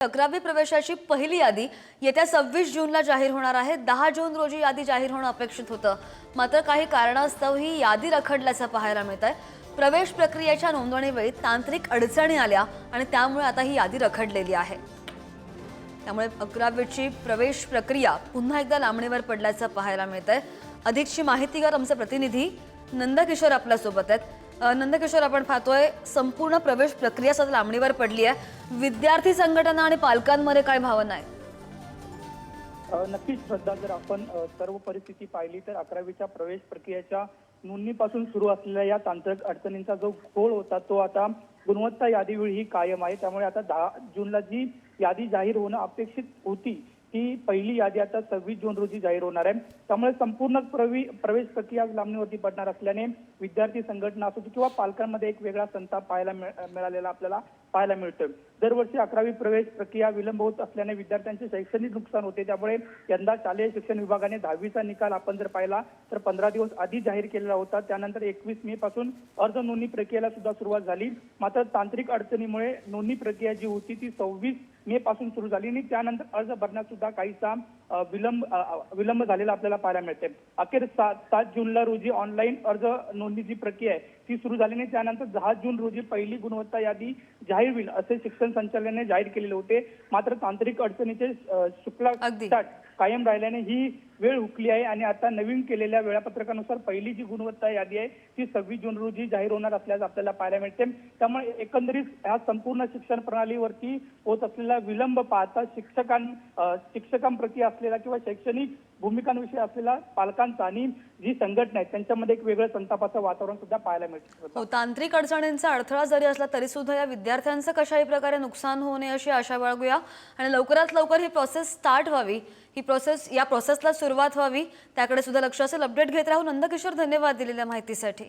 11वी प्रवेशाची पहिली यादी येत्या 26 जूनला जाहीर होणार आहे। 10 जून रोजी यादी जाहीर होणं अपेक्षित होतं, मात्र काही कारणास्तव ही यादी रखडल्याचं पाहायला मिळतंय। प्रवेश प्रक्रियेच्या नोंदणीवेळी तांत्रिक अडचणी आल्या आणि त्यामुळे आता ही यादी रखडलेली आहे। त्यामुळे 11वीची प्रवेश प्रक्रिया पुन्हा एकदा लांबणीवर पडल्याचं पाहायला मिळतंय। अधिकची माहितीगार आमचे प्रतिनिधी नंदकिशोर आपल्या सोबत आहेत। नंदकिशोर, आपण पाहतोय संपूर्ण प्रवेश प्रक्रिया सध्या लांबणीवर पडली आहे। विद्यार्थी संघटना आणि पालकांमध्ये काय भावना आहे? नक्कीच श्रद्धा, जर आपण सर्व परिस्थिती पाहिली तर 11वीच्या प्रवेश प्रक्रियेच्या नोंदणीपासून सुरू असलेल्या या तांत्रिक अडचणींचा जो घोळ होता तो आता गुणवत्ता यादीवेळी कायम आहे। त्यामुळे आता 10 जूनला जी यादी जाहीर होणं अपेक्षित होती ती पहिली यादी आता 26 जून रोजी जाहीर होणार आहे। त्यामुळे संपूर्ण प्रवेश प्रक्रिया लांबणीवरती पडणार असल्याने विद्यार्थी संघटना असो किंवा पालकांमध्ये एक वेगळा संताप मिळालेला आपल्याला पाहायला मिळतोय। दरवर्षी 11वी प्रवेश प्रक्रिया विलंब होत असल्याने विद्यार्थ्यांचे शैक्षणिक नुकसान होते। त्यामुळे यंदा शालेय शिक्षण विभागाने 10वीचा निकाल आपण जर पाहिला तर 15 दिवस आधी जाहीर केलेला होता। त्यानंतर 21 मे पासून अर्ज नोंदणी प्रक्रियेला सुद्धा सुरुवात झाली। मात्र तांत्रिक अडचणीमुळे नोंदणी प्रक्रिया जी होती ती 26 मे पासून सुरू झाली आणि त्यानंतर अर्ज भरण्यात सुद्धा काहीसा विलंब झालेला आपल्याला पाहायला मिळते। अखेर 7 जूनला रोजी ऑनलाईन अर्ज नोंदणीची प्रक्रिया आहे ती सुरू झाली आणि त्यानंतर 10 जून रोजी पहिली गुणवत्ता यादी जाहीर होईल असे शिक्षण संचालनाने जाहीर केलेले होते। मात्र तांत्रिक अडचणीचे शुल्क कायम राहिल्याने ही वेळ हुकली आहे आणि आता नवीन केलेल्या वेळापत्रकानुसार पहिली जी गुणवत्ता यादी आहे ती 26 जून रोजी जाहीर होणार असल्याचं आपल्याला पाहायला मिळते। त्यामुळे एकंदरीत ह्या संपूर्ण शिक्षण प्रणालीवरती होत असलेला विलंब पाहता शिक्षकांप्रती असलेला किंवा शैक्षणिक भूमिकांविषयी असलेला पालकांचा आणि जी संघटना आहे त्यांच्यामध्ये एक वेगळं संतापाचं वातावरण सुद्धा पाहायला मिळते। हो, तांत्रिक अडचणींचा अडथळा जरी असला तरी सुद्धा या विद्यार्थ्यांचं कशाही प्रकारे नुकसान होऊ नये अशी आशा बाळगूया आणि लवकरात लवकर ही प्रोसेस स्टार्ट व्हावी, या प्रोसेसला सुरुवात व्हावी त्याकडे सुद्धा लक्ष असेल। अपडेट घेत राहू नंदकिशोर, धन्यवाद दिलेल्या माहितीसाठी।